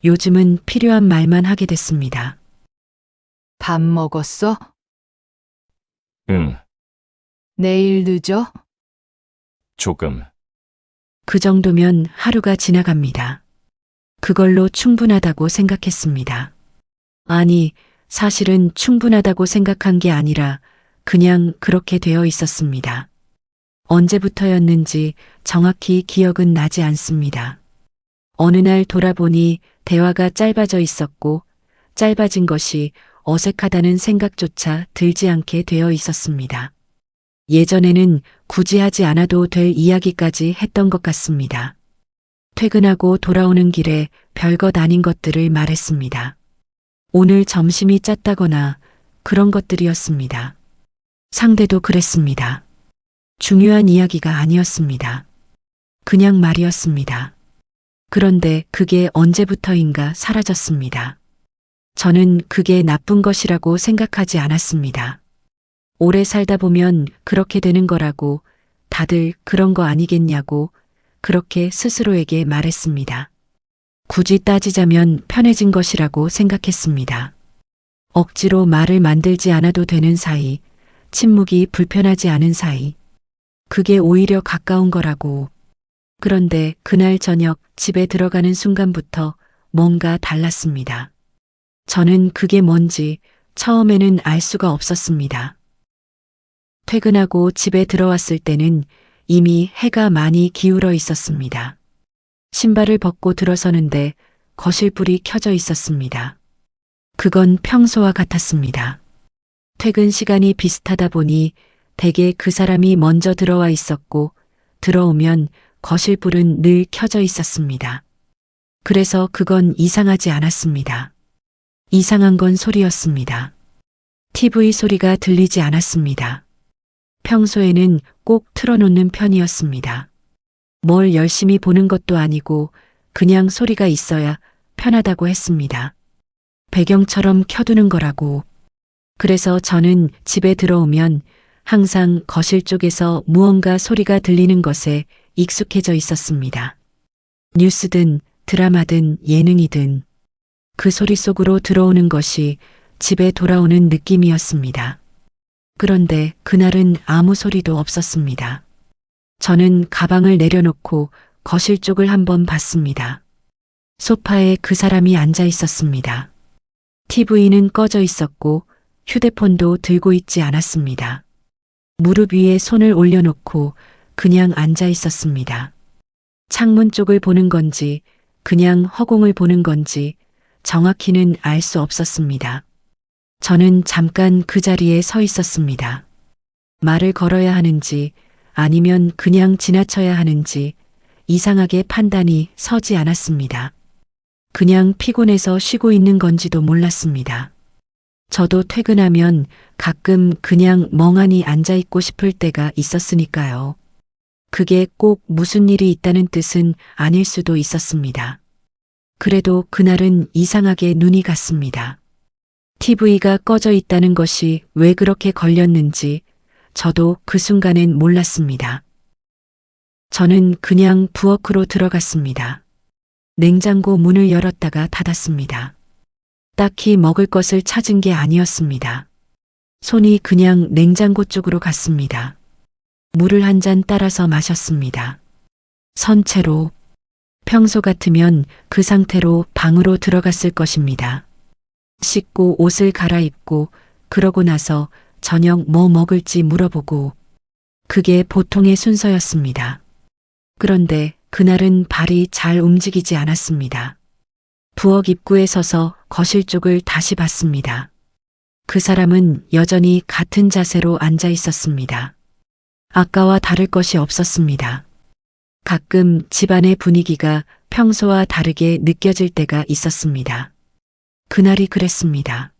요즘은 필요한 말만 하게 됐습니다. 밥 먹었어? 응, 내일 늦어? 조금. 그 정도면 하루가 지나갑니다. 그걸로 충분하다고 생각했습니다. 아니, 사실은 충분하다고 생각한 게 아니라 그냥 그렇게 되어 있었습니다. 언제부터였는지 정확히 기억은 나지 않습니다. 어느 날 돌아보니 대화가 짧아져 있었고 짧아진 것이 어색하다는 생각조차 들지 않게 되어 있었습니다. 예전에는 굳이 하지 않아도 될 이야기까지 했던 것 같습니다. 퇴근하고 돌아오는 길에 별것 아닌 것들을 말했습니다. 오늘 점심이 짰다거나 그런 것들이었습니다. 상대도 그랬습니다. 중요한 이야기가 아니었습니다. 그냥 말이었습니다. 그런데 그게 언제부터인가 사라졌습니다. 저는 그게 나쁜 것이라고 생각하지 않았습니다. 오래 살다 보면 그렇게 되는 거라고, 다들 그런 거 아니겠냐고 그렇게 스스로에게 말했습니다. 굳이 따지자면 편해진 것이라고 생각했습니다. 억지로 말을 만들지 않아도 되는 사이, 침묵이 불편하지 않은 사이, 그게 오히려 가까운 거라고. 그런데 그날 저녁 집에 들어가는 순간부터 뭔가 달랐습니다. 저는 그게 뭔지 처음에는 알 수가 없었습니다. 퇴근하고 집에 들어왔을 때는 이미 해가 많이 기울어 있었습니다. 신발을 벗고 들어서는데 거실불이 켜져 있었습니다. 그건 평소와 같았습니다. 퇴근 시간이 비슷하다 보니 대개 그 사람이 먼저 들어와 있었고 들어오면 거실불은 늘 켜져 있었습니다. 그래서 그건 이상하지 않았습니다. 이상한 건 소리였습니다. TV 소리가 들리지 않았습니다. 평소에는 꼭 틀어놓는 편이었습니다. 뭘 열심히 보는 것도 아니고 그냥 소리가 있어야 편하다고 했습니다. 배경처럼 켜두는 거라고. 그래서 저는 집에 들어오면 항상 거실 쪽에서 무언가 소리가 들리는 것에 익숙해져 있었습니다. 뉴스든 드라마든 예능이든 그 소리 속으로 들어오는 것이 집에 돌아오는 느낌이었습니다. 그런데 그날은 아무 소리도 없었습니다. 저는 가방을 내려놓고 거실 쪽을 한번 봤습니다. 소파에 그 사람이 앉아 있었습니다. TV는 꺼져 있었고 휴대폰도 들고 있지 않았습니다. 무릎 위에 손을 올려놓고 그냥 앉아 있었습니다. 창문 쪽을 보는 건지 그냥 허공을 보는 건지 정확히는 알 수 없었습니다. 저는 잠깐 그 자리에 서 있었습니다. 말을 걸어야 하는지 아니면 그냥 지나쳐야 하는지 이상하게 판단이 서지 않았습니다. 그냥 피곤해서 쉬고 있는 건지도 몰랐습니다. 저도 퇴근하면 가끔 그냥 멍하니 앉아있고 싶을 때가 있었으니까요. 그게 꼭 무슨 일이 있다는 뜻은 아닐 수도 있었습니다. 그래도 그날은 이상하게 눈이 갔습니다. TV가 꺼져 있다는 것이 왜 그렇게 걸렸는지 저도 그 순간엔 몰랐습니다. 저는 그냥 부엌으로 들어갔습니다. 냉장고 문을 열었다가 닫았습니다. 딱히 먹을 것을 찾은 게 아니었습니다. 손이 그냥 냉장고 쪽으로 갔습니다. 물을 한 잔 따라서 마셨습니다. 선체로. 평소 같으면 그 상태로 방으로 들어갔을 것입니다. 씻고 옷을 갈아입고 그러고 나서 저녁 뭐 먹을지 물어보고 그게 보통의 순서였습니다. 그런데 그날은 발이 잘 움직이지 않았습니다. 부엌 입구에 서서 거실 쪽을 다시 봤습니다. 그 사람은 여전히 같은 자세로 앉아 있었습니다. 아까와 다를 것이 없었습니다. 가끔 집안의 분위기가 평소와 다르게 느껴질 때가 있었습니다. 그날이 그랬습니다.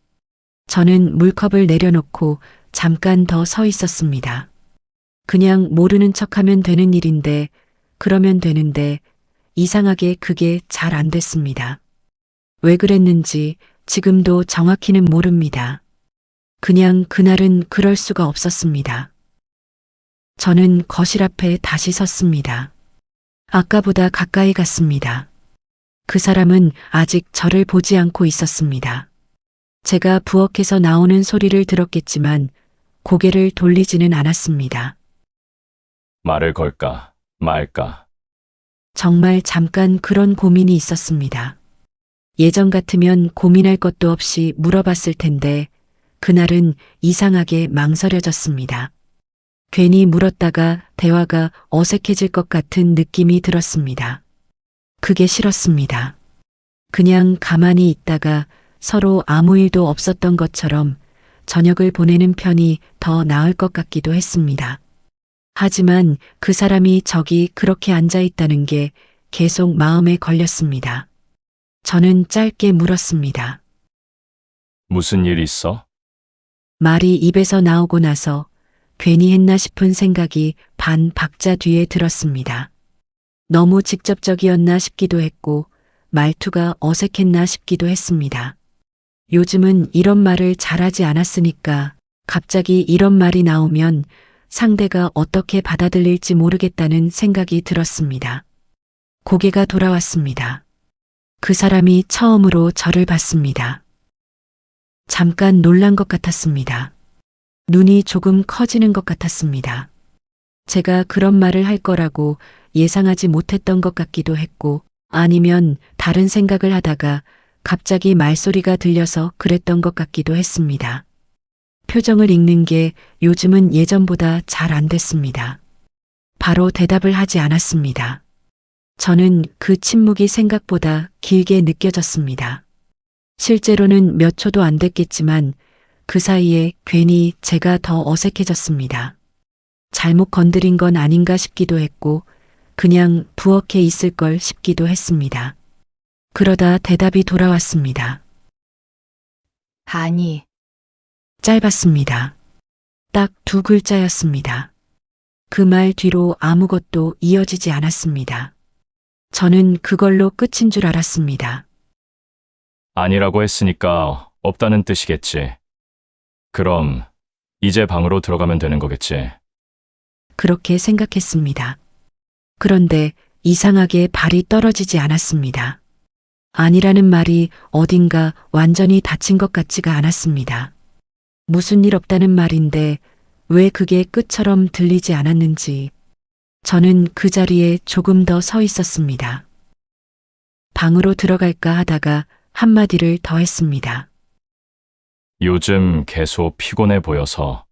저는 물컵을 내려놓고 잠깐 더 서 있었습니다. 그냥 모르는 척하면 되는 일인데, 그러면 되는데, 이상하게 그게 잘 안 됐습니다. 왜 그랬는지 지금도 정확히는 모릅니다. 그냥 그날은 그럴 수가 없었습니다. 저는 거실 앞에 다시 섰습니다. 아까보다 가까이 갔습니다. 그 사람은 아직 저를 보지 않고 있었습니다. 제가 부엌에서 나오는 소리를 들었겠지만 고개를 돌리지는 않았습니다. 말을 걸까, 말까. 정말 잠깐 그런 고민이 있었습니다. 예전 같으면 고민할 것도 없이 물어봤을 텐데 그날은 이상하게 망설여졌습니다. 괜히 물었다가 대화가 어색해질 것 같은 느낌이 들었습니다. 그게 싫었습니다. 그냥 가만히 있다가 서로 아무 일도 없었던 것처럼 저녁을 보내는 편이 더 나을 것 같기도 했습니다. 하지만 그 사람이 저기 그렇게 앉아 있다는 게 계속 마음에 걸렸습니다. 저는 짧게 물었습니다. 무슨 일 있어? 말이 입에서 나오고 나서 괜히 했나 싶은 생각이 반 박자 뒤에 들었습니다. 너무 직접적이었나 싶기도 했고 말투가 어색했나 싶기도 했습니다. 요즘은 이런 말을 잘하지 않았으니까 갑자기 이런 말이 나오면 상대가 어떻게 받아들일지 모르겠다는 생각이 들었습니다. 고개가 돌아왔습니다. 그 사람이 처음으로 저를 봤습니다. 잠깐 놀란 것 같았습니다. 눈이 조금 커지는 것 같았습니다. 제가 그런 말을 할 거라고 예상하지 못했던 것 같기도 했고 아니면 다른 생각을 하다가 갑자기 말소리가 들려서 그랬던 것 같기도 했습니다. 표정을 읽는 게 요즘은 예전보다 잘 안 됐습니다. 바로 대답을 하지 않았습니다. 저는 그 침묵이 생각보다 길게 느껴졌습니다. 실제로는 몇 초도 안 됐겠지만 그 사이에 괜히 제가 더 어색해졌습니다. 잘못 건드린 건 아닌가 싶기도 했고 그냥 부엌에 있을 걸 싶기도 했습니다. 그러다 대답이 돌아왔습니다. 아니, 짧았습니다. 딱 두 글자였습니다. 그 말 뒤로 아무것도 이어지지 않았습니다. 저는 그걸로 끝인 줄 알았습니다. 아니라고 했으니까 없다는 뜻이겠지. 그럼 이제 방으로 들어가면 되는 거겠지. 그렇게 생각했습니다. 그런데 이상하게 발이 떨어지지 않았습니다. 아니라는 말이 어딘가 완전히 닫힌 것 같지가 않았습니다. 무슨 일 없다는 말인데 왜 그게 끝처럼 들리지 않았는지 저는 그 자리에 조금 더 서 있었습니다. 방으로 들어갈까 하다가 한마디를 더 했습니다. 요즘 계속 피곤해 보여서.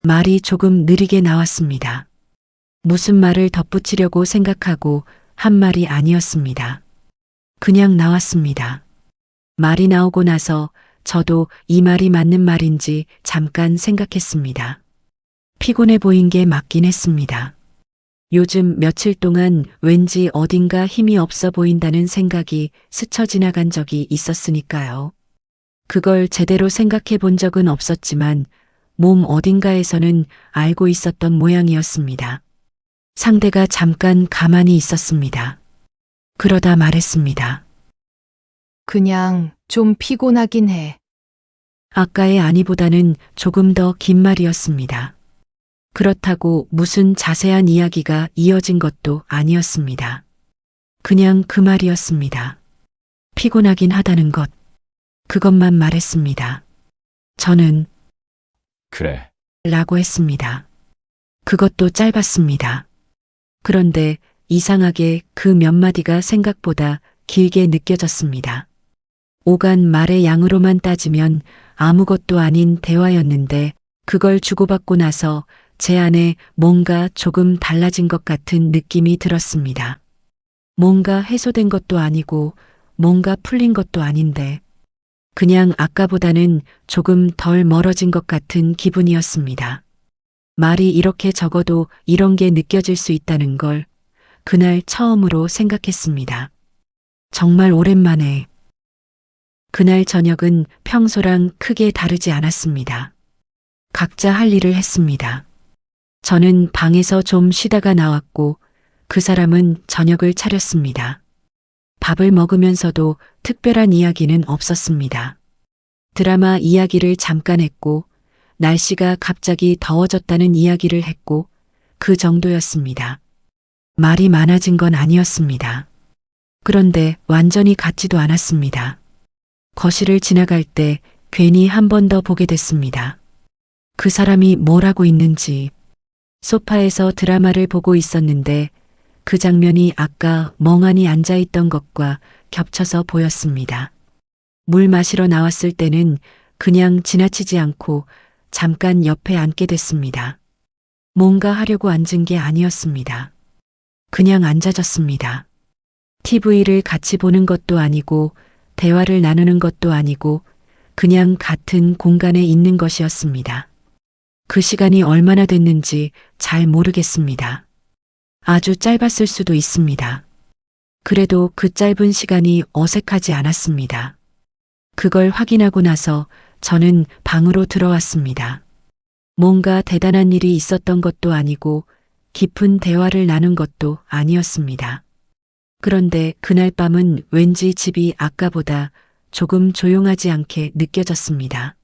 말이 조금 느리게 나왔습니다. 무슨 말을 덧붙이려고 생각하고 한 말이 아니었습니다. 그냥 나왔습니다. 말이 나오고 나서 저도 이 말이 맞는 말인지 잠깐 생각했습니다. 피곤해 보인 게 맞긴 했습니다. 요즘 며칠 동안 왠지 어딘가 힘이 없어 보인다는 생각이 스쳐 지나간 적이 있었으니까요. 그걸 제대로 생각해 본 적은 없었지만 몸 어딘가에서는 알고 있었던 모양이었습니다. 상대가 잠깐 가만히 있었습니다. 그러다 말했습니다. 그냥 좀 피곤하긴 해. 아까의 아니보다는 조금 더 긴 말이었습니다. 그렇다고 무슨 자세한 이야기가 이어진 것도 아니었습니다. 그냥 그 말이었습니다. 피곤하긴 하다는 것. 그것만 말했습니다. 저는 그래. 라고 했습니다. 그것도 짧았습니다. 그런데 이상하게 그 몇 마디가 생각보다 길게 느껴졌습니다. 오간 말의 양으로만 따지면 아무것도 아닌 대화였는데 그걸 주고받고 나서 제 안에 뭔가 조금 달라진 것 같은 느낌이 들었습니다. 뭔가 해소된 것도 아니고 뭔가 풀린 것도 아닌데 그냥 아까보다는 조금 덜 멀어진 것 같은 기분이었습니다. 말이 이렇게 적어도 이런 게 느껴질 수 있다는 걸 그날 처음으로 생각했습니다. 정말 오랜만에. 그날 저녁은 평소랑 크게 다르지 않았습니다. 각자 할 일을 했습니다. 저는 방에서 좀 쉬다가 나왔고 그 사람은 저녁을 차렸습니다. 밥을 먹으면서도 특별한 이야기는 없었습니다. 드라마 이야기를 잠깐 했고 날씨가 갑자기 더워졌다는 이야기를 했고 그 정도였습니다. 말이 많아진 건 아니었습니다. 그런데 완전히 같지도 않았습니다. 거실을 지나갈 때 괜히 한 번 더 보게 됐습니다. 그 사람이 뭘 하고 있는지. 소파에서 드라마를 보고 있었는데 그 장면이 아까 멍하니 앉아 있던 것과 겹쳐서 보였습니다. 물 마시러 나왔을 때는 그냥 지나치지 않고 잠깐 옆에 앉게 됐습니다. 뭔가 하려고 앉은 게 아니었습니다. 그냥 앉아졌습니다. TV를 같이 보는 것도 아니고 대화를 나누는 것도 아니고 그냥 같은 공간에 있는 것이었습니다. 그 시간이 얼마나 됐는지 잘 모르겠습니다. 아주 짧았을 수도 있습니다. 그래도 그 짧은 시간이 어색하지 않았습니다. 그걸 확인하고 나서 저는 방으로 들어왔습니다. 뭔가 대단한 일이 있었던 것도 아니고 깊은 대화를 나눈 것도 아니었습니다. 그런데 그날 밤은 왠지 집이 아까보다 조금 조용하지 않게 느껴졌습니다.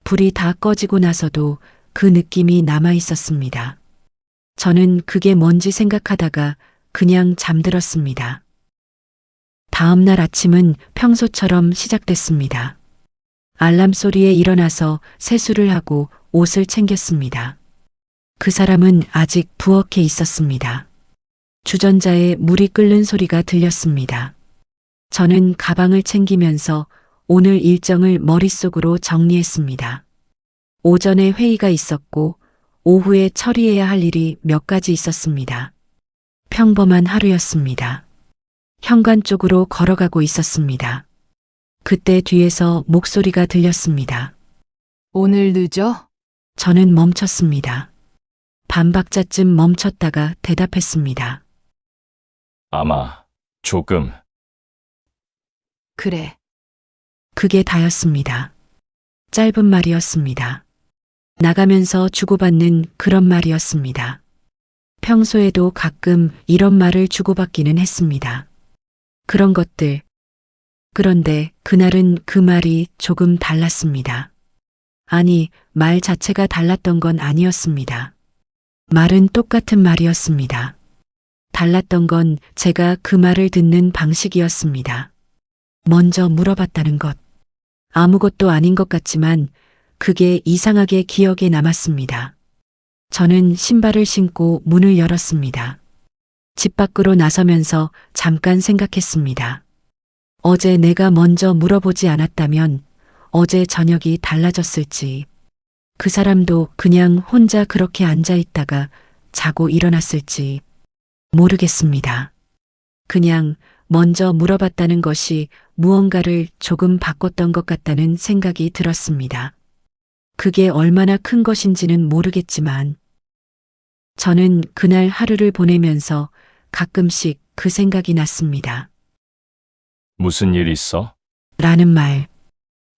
불이 다 꺼지고 나서도 그 느낌이 남아 있었습니다. 저는 그게 뭔지 생각하다가 그냥 잠들었습니다. 다음 날 아침은 평소처럼 시작됐습니다. 알람 소리에 일어나서 세수를 하고 옷을 챙겼습니다. 그 사람은 아직 부엌에 있었습니다. 주전자에 물이 끓는 소리가 들렸습니다. 저는 가방을 챙기면서 오늘 일정을 머릿속으로 정리했습니다. 오전에 회의가 있었고 오후에 처리해야 할 일이 몇 가지 있었습니다. 평범한 하루였습니다. 현관 쪽으로 걸어가고 있었습니다. 그때 뒤에서 목소리가 들렸습니다. 오늘 늦어? 저는 멈췄습니다. 반박자쯤 멈췄다가 대답했습니다. 아마 조금. 그래. 그게 다였습니다. 짧은 말이었습니다. 나가면서 주고받는 그런 말이었습니다. 평소에도 가끔 이런 말을 주고받기는 했습니다. 그런 것들. 그런데 그날은 그 말이 조금 달랐습니다. 아니, 말 자체가 달랐던 건 아니었습니다. 말은 똑같은 말이었습니다. 달랐던 건 제가 그 말을 듣는 방식이었습니다. 먼저 물어봤다는 것. 아무것도 아닌 것 같지만 그게 이상하게 기억에 남았습니다. 저는 신발을 신고 문을 열었습니다. 집 밖으로 나서면서 잠깐 생각했습니다. 어제 내가 먼저 물어보지 않았다면 어제 저녁이 달라졌을지. 그 사람도 그냥 혼자 그렇게 앉아 있다가 자고 일어났을지 모르겠습니다. 그냥 먼저 물어봤다는 것이 무언가를 조금 바꿨던 것 같다는 생각이 들었습니다. 그게 얼마나 큰 것인지는 모르겠지만 저는 그날 하루를 보내면서 가끔씩 그 생각이 났습니다. 무슨 일 있어? 라는 말.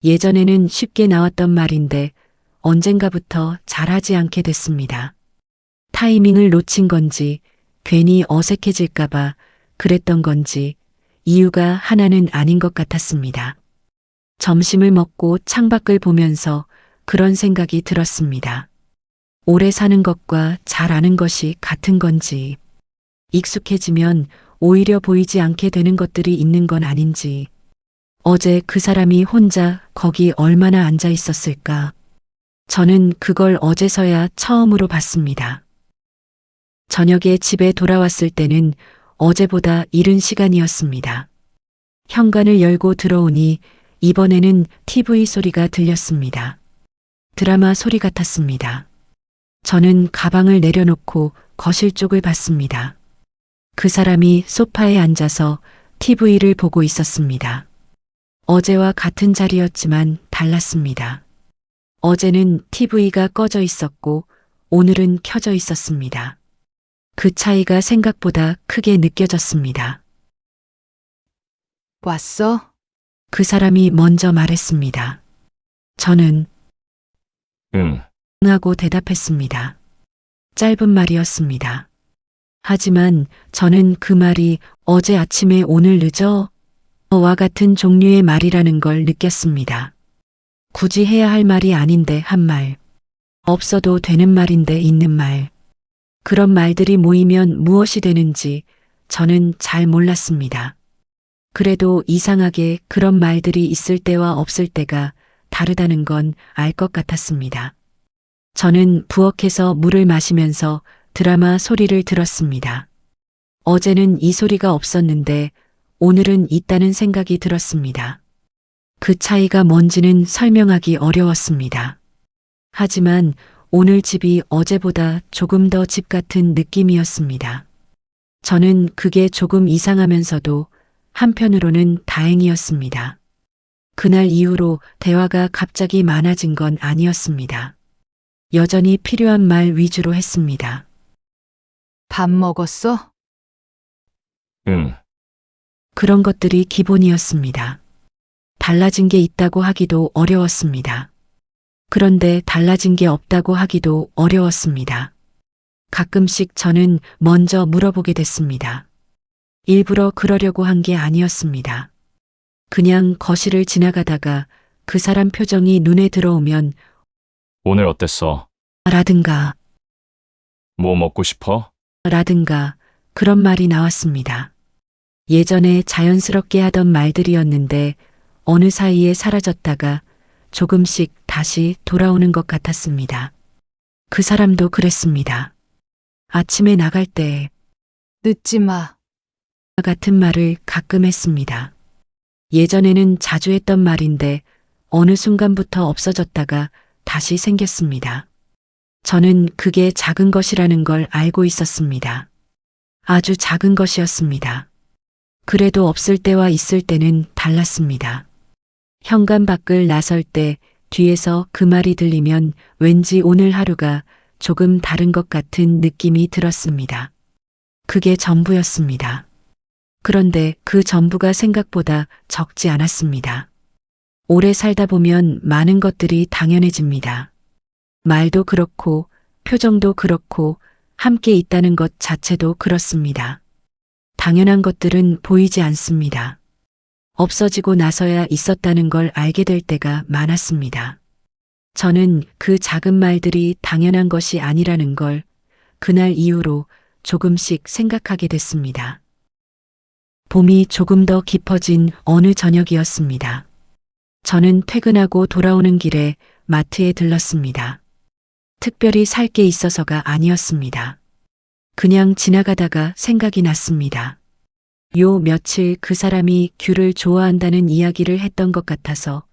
예전에는 쉽게 나왔던 말인데 언젠가부터 잘하지 않게 됐습니다. 타이밍을 놓친 건지 괜히 어색해질까봐 그랬던 건지 이유가 하나는 아닌 것 같았습니다. 점심을 먹고 창밖을 보면서 그런 생각이 들었습니다. 오래 사는 것과 잘 아는 것이 같은 건지, 익숙해지면 오히려 보이지 않게 되는 것들이 있는 건 아닌지, 어제 그 사람이 혼자 거기 얼마나 앉아 있었을까? 저는 그걸 어제서야 처음으로 봤습니다. 저녁에 집에 돌아왔을 때는 어제보다 이른 시간이었습니다. 현관을 열고 들어오니 이번에는 TV 소리가 들렸습니다. 드라마 소리 같았습니다. 저는 가방을 내려놓고 거실 쪽을 봤습니다. 그 사람이 소파에 앉아서 TV를 보고 있었습니다. 어제와 같은 자리였지만 달랐습니다. 어제는 TV가 꺼져 있었고 오늘은 켜져 있었습니다. 그 차이가 생각보다 크게 느껴졌습니다. 왔어? 그 사람이 먼저 말했습니다. 저는 응. 하고 대답했습니다. 짧은 말이었습니다. 하지만 저는 그 말이 어제 아침에 오늘 늦어? 와 같은 종류의 말이라는 걸 느꼈습니다. 굳이 해야 할 말이 아닌데 한 말. 없어도 되는 말인데 있는 말. 그런 말들이 모이면 무엇이 되는지 저는 잘 몰랐습니다. 그래도 이상하게 그런 말들이 있을 때와 없을 때가 다르다는 건 알 것 같았습니다. 저는 부엌에서 물을 마시면서 드라마 소리를 들었습니다. 어제는 이 소리가 없었는데 오늘은 있다는 생각이 들었습니다. 그 차이가 뭔지는 설명하기 어려웠습니다. 하지만 오늘 집이 어제보다 조금 더 집 같은 느낌이었습니다. 저는 그게 조금 이상하면서도 한편으로는 다행이었습니다. 그날 이후로 대화가 갑자기 많아진 건 아니었습니다. 여전히 필요한 말 위주로 했습니다. 밥 먹었어? 응, 그런 것들이 기본이었습니다. 달라진 게 있다고 하기도 어려웠습니다. 그런데 달라진 게 없다고 하기도 어려웠습니다. 가끔씩 저는 먼저 물어보게 됐습니다. 일부러 그러려고 한 게 아니었습니다. 그냥 거실을 지나가다가 그 사람 표정이 눈에 들어오면 오늘 어땠어? 라든가 뭐 먹고 싶어? 라든가 그런 말이 나왔습니다. 예전에 자연스럽게 하던 말들이었는데 어느 사이에 사라졌다가 조금씩 다시 돌아오는 것 같았습니다. 그 사람도 그랬습니다. 아침에 나갈 때 늦지 마. 같은 말을 가끔 했습니다. 예전에는 자주 했던 말인데 어느 순간부터 없어졌다가 다시 생겼습니다. 저는 그게 작은 것이라는 걸 알고 있었습니다. 아주 작은 것이었습니다. 그래도 없을 때와 있을 때는 달랐습니다. 현관 밖을 나설 때 뒤에서 그 말이 들리면 왠지 오늘 하루가 조금 다른 것 같은 느낌이 들었습니다. 그게 전부였습니다. 그런데 그 전부가 생각보다 적지 않았습니다. 오래 살다 보면 많은 것들이 당연해집니다. 말도 그렇고 표정도 그렇고 함께 있다는 것 자체도 그렇습니다. 당연한 것들은 보이지 않습니다. 없어지고 나서야 있었다는 걸 알게 될 때가 많았습니다. 저는 그 작은 말들이 당연한 것이 아니라는 걸 그날 이후로 조금씩 생각하게 됐습니다. 봄이 조금 더 깊어진 어느 저녁이었습니다. 저는 퇴근하고 돌아오는 길에 마트에 들렀습니다. 특별히 살 게 있어서가 아니었습니다. 그냥 지나가다가 생각이 났습니다. 요 며칠 그 사람이 귤을 좋아한다는 이야기를 했던 것 같아서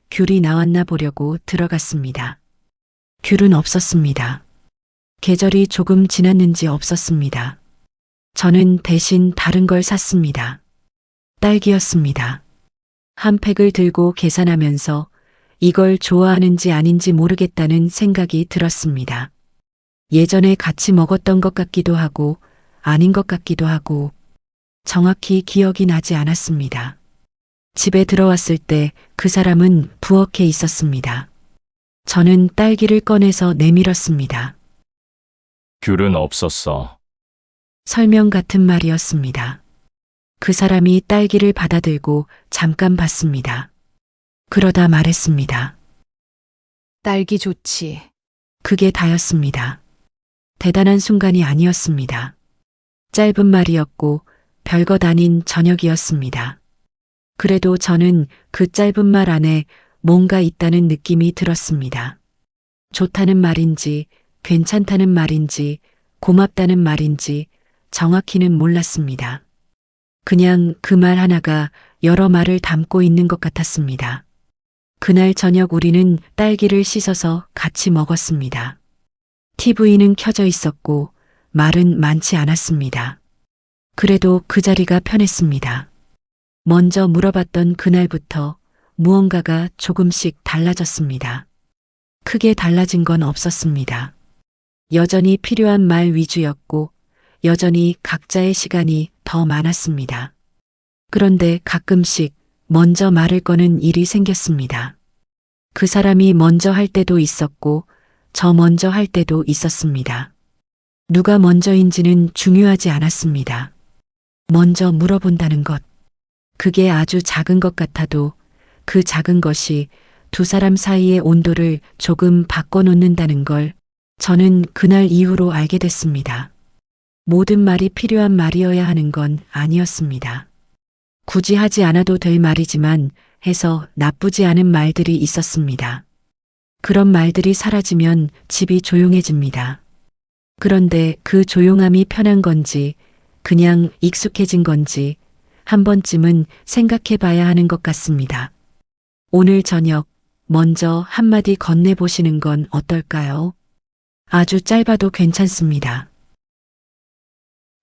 귤이 나왔나 보려고 들어갔습니다. 귤은 없었습니다. 계절이 조금 지났는지 없었습니다. 저는 대신 다른 걸 샀습니다. 딸기였습니다. 한 팩을 들고 계산하면서 이걸 좋아하는지 아닌지 모르겠다는 생각이 들었습니다. 예전에 같이 먹었던 것 같기도 하고 아닌 것 같기도 하고 정확히 기억이 나지 않았습니다. 집에 들어왔을 때 그 사람은 부엌에 있었습니다. 저는 딸기를 꺼내서 내밀었습니다. 귤은 없었어. 설명 같은 말이었습니다. 그 사람이 딸기를 받아들고 잠깐 봤습니다. 그러다 말했습니다. 딸기 좋지. 그게 다였습니다. 대단한 순간이 아니었습니다. 짧은 말이었고 별것 아닌 저녁이었습니다. 그래도 저는 그 짧은 말 안에 뭔가 있다는 느낌이 들었습니다. 좋다는 말인지, 괜찮다는 말인지, 고맙다는 말인지 정확히는 몰랐습니다. 그냥 그 말 하나가 여러 말을 담고 있는 것 같았습니다. 그날 저녁 우리는 딸기를 씻어서 같이 먹었습니다. TV는 켜져 있었고 말은 많지 않았습니다. 그래도 그 자리가 편했습니다. 먼저 물어봤던 그날부터 무언가가 조금씩 달라졌습니다. 크게 달라진 건 없었습니다. 여전히 필요한 말 위주였고 여전히 각자의 시간이 더 많았습니다. 그런데 가끔씩 먼저 말을 거는 일이 생겼습니다. 그 사람이 먼저 할 때도 있었고 저 먼저 할 때도 있었습니다. 누가 먼저인지는 중요하지 않았습니다. 먼저 물어본다는 것. 그게 아주 작은 것 같아도 그 작은 것이 두 사람 사이의 온도를 조금 바꿔놓는다는 걸 저는 그날 이후로 알게 됐습니다. 모든 말이 필요한 말이어야 하는 건 아니었습니다. 굳이 하지 않아도 될 말이지만 해서 나쁘지 않은 말들이 있었습니다. 그런 말들이 사라지면 집이 조용해집니다. 그런데 그 조용함이 편한 건지 그냥 익숙해진 건지 한 번쯤은 생각해 봐야 하는 것 같습니다. 오늘 저녁 먼저 한마디 건네보시는 건 어떨까요? 아주 짧아도 괜찮습니다.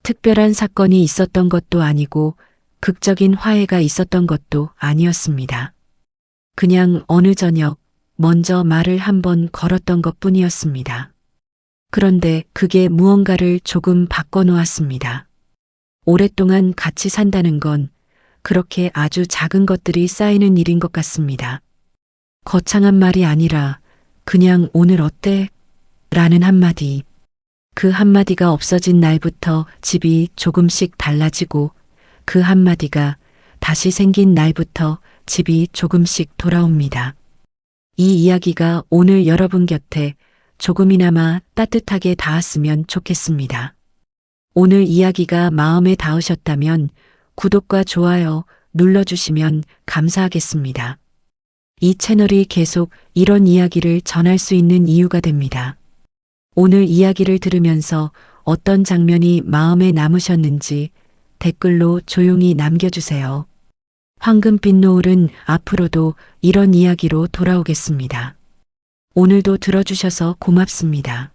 특별한 사건이 있었던 것도 아니고 극적인 화해가 있었던 것도 아니었습니다. 그냥 어느 저녁 먼저 말을 한번 걸었던 것 뿐이었습니다. 그런데 그게 무언가를 조금 바꿔놓았습니다. 오랫동안 같이 산다는 건 그렇게 아주 작은 것들이 쌓이는 일인 것 같습니다. 거창한 말이 아니라 그냥 오늘 어때? 라는 한마디. 그 한마디가 없어진 날부터 집이 조금씩 달라지고 그 한마디가 다시 생긴 날부터 집이 조금씩 돌아옵니다. 이 이야기가 오늘 여러분 곁에 조금이나마 따뜻하게 닿았으면 좋겠습니다. 오늘 이야기가 마음에 닿으셨다면 구독과 좋아요 눌러주시면 감사하겠습니다. 이 채널이 계속 이런 이야기를 전할 수 있는 이유가 됩니다. 오늘 이야기를 들으면서 어떤 장면이 마음에 남으셨는지 댓글로 조용히 남겨주세요. 황금빛 노을은 앞으로도 이런 이야기로 돌아오겠습니다. 오늘도 들어주셔서 고맙습니다.